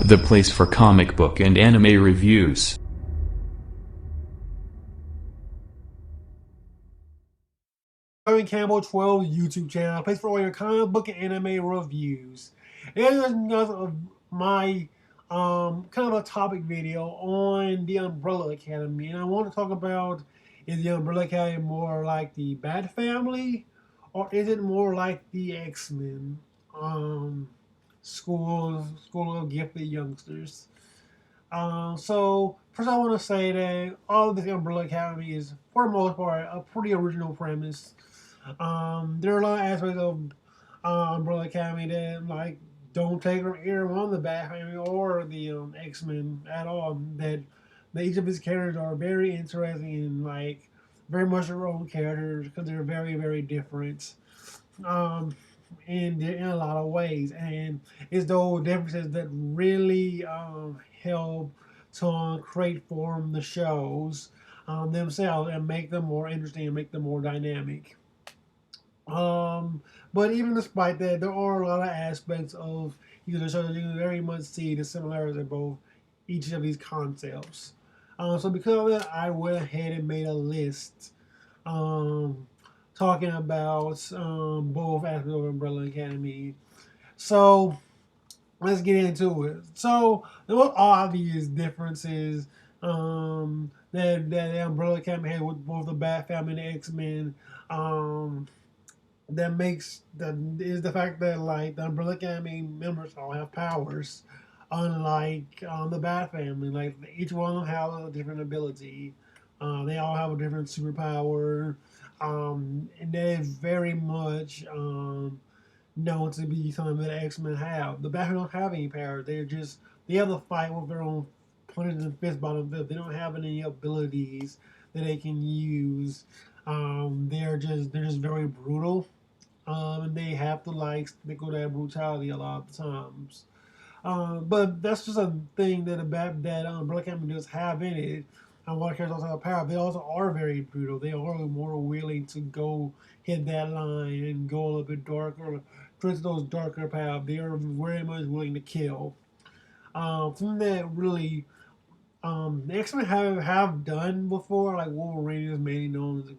the place for comic book and anime reviews. Campbell 12 YouTube channel, place for all your comic book and anime reviews. And this is my kind of a topic video on the Umbrella Academy, and I want to talk about, is the Umbrella Academy more like the Batfamily, or is it more like the X-Men school of gifted youngsters? So first I want to say that all of the Umbrella Academy is, for the most part, a pretty original premise. There are a lot of aspects of Umbrella Academy that don't take from either one of the Batman or the X-Men at all. That each of his characters are very interesting and very much their own characters because they're very very different. Um, in a lot of ways, and it's those differences that really help to create form the shows themselves and make them more interesting and make them more dynamic. Um, but even despite that, there are a lot of aspects of each of the shows that you can very much see the similarities in both each of these concepts. So because of that, I went ahead and made a list um, talking about both aspects of Umbrella Academy. So let's get into it. So the most obvious differences that the Umbrella Academy had with both the Bat Family and the X Men. Um, that is the fact that the Umbrella Academy members all have powers, unlike the Bat Family. Like each one of them has a different ability. They all have a different superpower, and that is very much known to be something that X Men have. The Bat Family don't have any powers. They have to fight with their own punches and fists by themselves. They don't have any abilities that they can use. They're just very brutal, and they have to stick with that brutality a lot of the times. But that's just a thing that Black Hammer does have in it. And what characters also have power. They also are very brutal. They are more willing to go hit that line and go a little bit darker, towards those darker paths. They are very much willing to kill. Something that really the X Men have done before, like Wolverine is mainly known as a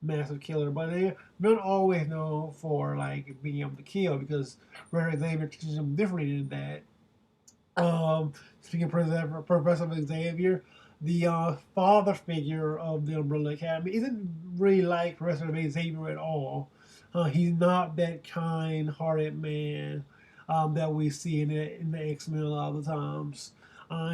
massive killer, but they're not always known for being able to kill because Red Xavier teaches them differently than that. Speaking of Professor Xavier, the father figure of the Umbrella Academy isn't really like Professor Xavier at all. He's not that kind-hearted man that we see in the X Men a lot of the times.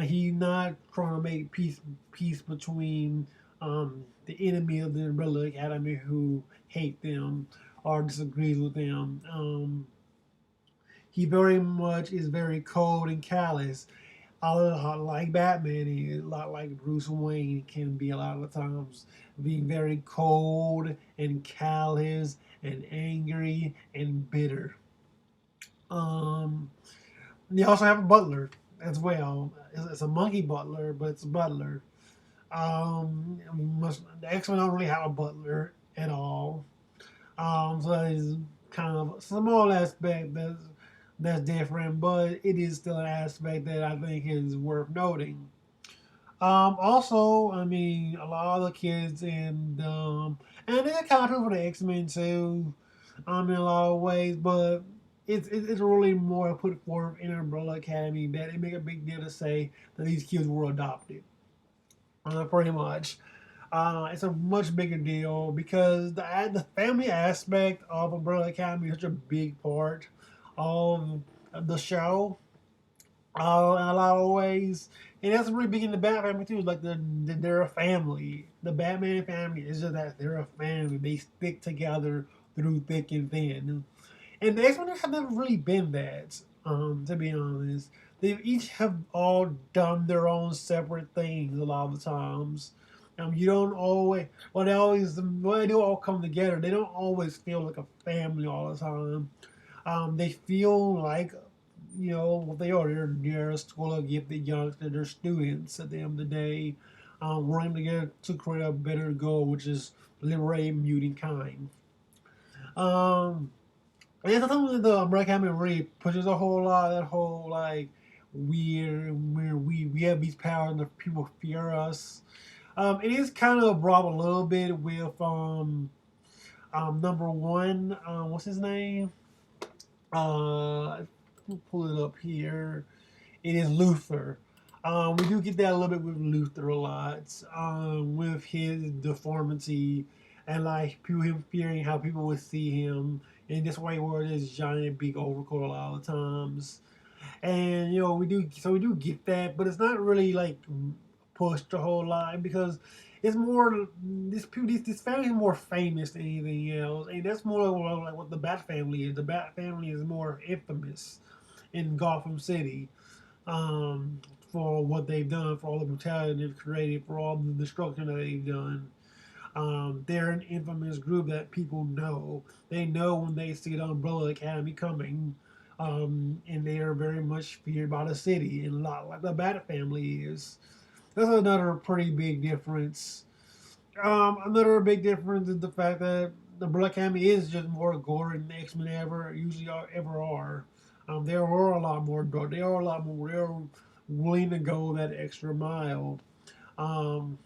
He's not trying to make peace between the enemy of the Umbrella Academy who hate them or disagrees with them. He very much is very cold and callous. A lot like Batman is, a lot like Bruce Wayne can be a lot of the times, being very cold and callous and angry and bitter. Um, they also have a butler as well. It's a monkey butler, but it's a butler. The X Men don't really have a butler at all. So that is kind of a small aspect that's different, but it is still an aspect that I think is worth noting. Also, I mean, a lot of the kids and it's kind of true for the X Men too, in a lot of ways, but it's really more put forth in Umbrella Academy that they make a big deal to say that these kids were adopted, pretty much. It's a much bigger deal because the family aspect of Umbrella Academy is such a big part of the show in a lot of ways. And that's really big in the Bat family too. Like they're a family. The Batman family is just that they're a family. They stick together through thick and thin. And the X Men have never really been that. To be honest, they each have all done their own separate things a lot of the times. You don't always, when they do all come together, they don't always feel like a family all the time. They feel like, what they are. They're a school of gifted youngsters. They're students at the end of the day, working together to create a better goal, which is liberating mutant kind. Um, and that's something that the Umbrella Academy really pushes a whole lot. That whole we have these powers and the people fear us. It is kind of brought a little bit with number one. What's his name? Pull it up here. It is Luther. We do get that a little bit with Luther a lot, with his deformity and like people him fearing how people would see him in this way where it is giant big overcoat a lot of times. And we do get that, but it's not really like pushed a whole lot because it's more this family is more famous than anything else, and that's more like what the Bat family is. The Bat family is more infamous in Gotham City, um, for what they've done, for all the brutality they've created, for all the destruction that they've done. They're an infamous group that people know. They know when they see the Umbrella Academy coming, and they are very much feared by the city, and a lot like the Bat family is. That's another pretty big difference. Another big difference is the fact that the Umbrella Academy is just more gory than the X Men ever are. There are a lot more dark. They are a lot more. They're willing to go that extra mile. Um,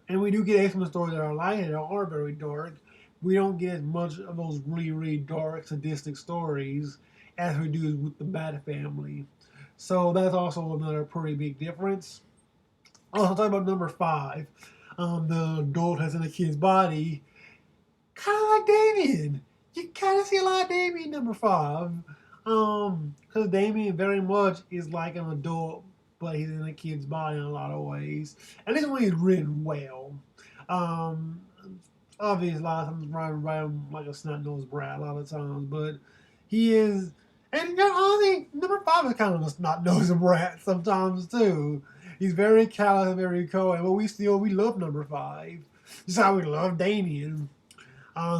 and we do get X Men stories that are light and are very dark. We don't get as much of those really dark, sadistic stories as we do with the Bat Family. So that's also another pretty big difference. Also, talk about number five. The adult has in a kid's body, kind of like Damien. You kind of see a lot of Damien number five. Because Damien very much is like an adult, but he's in a kid's body in a lot of ways. And this one is written well. Um, Obviously, a lot of times write him like a snot nosed brat a lot of times, but he is. And honestly, number five is kind of a snot nosed brat sometimes too. He's very callous, very cold, but we love number five. Just how we love Damien.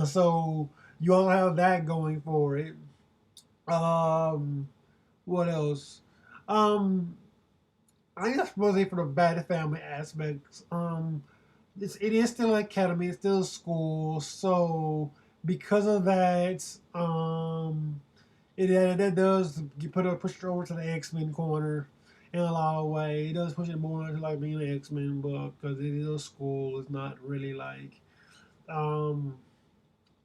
So you all have that going for it. Um, what else? Um, I guess mostly for the bad family aspects. It is still an academy, it's still a school, so because of that, that does push it over to the X Men corner in a lot of ways. It does push it more into like being an X Men book because it is a school. It's not really like um,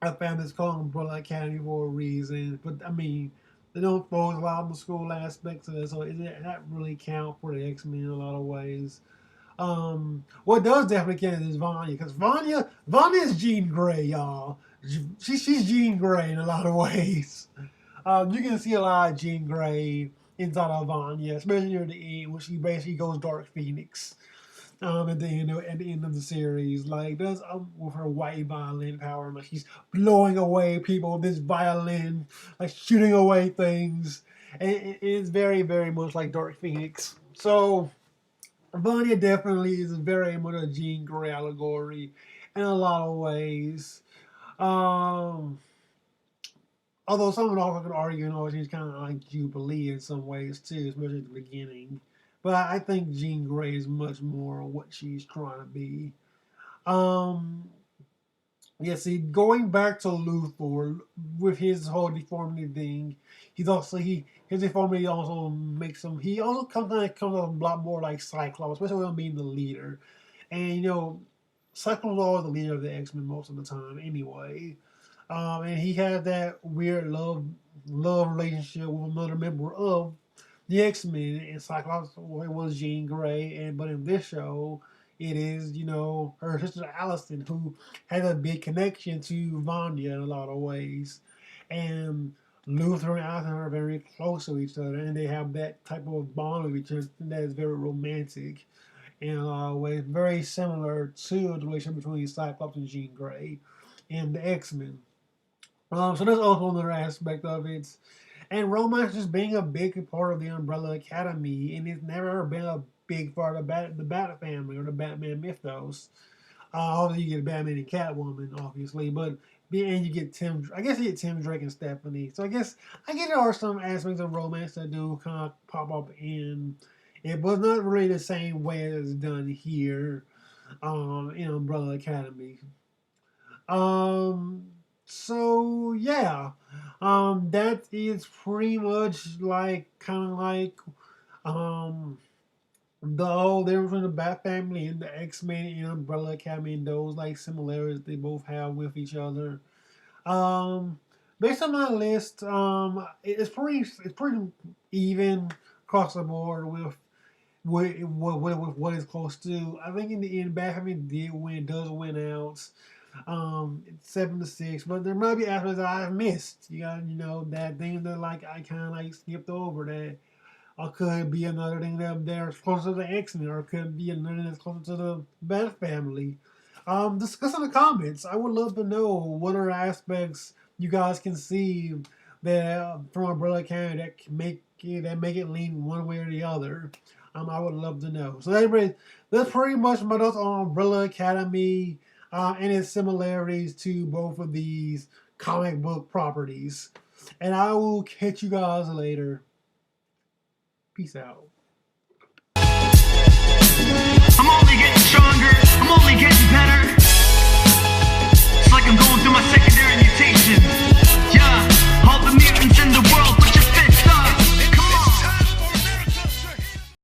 I found this called Umbrella Academy for a reason, but I mean, they don't focus a lot on the school aspects of it, so it that really count for the X Men in a lot of ways. What does definitely count is Vanya, because Vanya is Jean Grey, y'all. She's Jean Grey in a lot of ways. You can see a lot of Jean Grey inside of Vanya, especially near the end when she basically goes Dark Phoenix. At the end of the series, like does with her white violin power, like she's blowing away people with this violin, like shooting away things, and it's very much like Dark Phoenix. So Vanya definitely is very much a Jean Grey allegory in a lot of ways. Um, Although some would also could argue, she's kind of like Jubilee in some ways too, especially at the beginning. But I think Jean Grey is much more what she's trying to be. Um, yeah, see, going back to Luthor with his whole deformity thing, his deformity also makes him. He also comes out a lot more like Cyclops, especially when being the leader. And Cyclops is always the leader of the X Men most of the time, anyway. And he had that weird love relationship with another member of the X Men, and Cyclops was Jean Grey, but in this show, it is her sister Allison who has a big connection to Vanya in a lot of ways, and Luther and Allison are very close to each other, and they have that type of bond with each other that is very romantic in a lot of ways, very similar to the relationship between Cyclops and Jean Grey and the X Men. So that's also another aspect of it. And romance just being a big part of the Umbrella Academy, and it's never been a big part of the Bat family or the Batman mythos. Obviously, you get Batman and Catwoman, obviously, but and you get Tim. I guess you get Tim Drake and Stephanie. So I guess there are some aspects of romance that do kind of pop up in it, but not really the same way as it's done here in Umbrella Academy. Um, so yeah, that is pretty much like kind of like Um, the whole difference between the Bat Family and the X-Men and Umbrella Academy and those like similarities they both have with each other. Um, Based on my list, it's pretty even across the board with what it's close to. I think in the end, Batman did win, does win out. It's 7-6, but there might be aspects that I've missed. That thing that like I kind of like skipped over that. Or could be another thing that they're closer to the X-Men, or could be another thing that's closer to the Bat Family. Discuss in the comments. I would love to know what are aspects you guys can see that from Umbrella Academy that make it lean one way or the other. I would love to know. So anyway, that's pretty much my thoughts on Umbrella Academy and its similarities to both of these comic book properties. And I will catch you guys later. Peace out.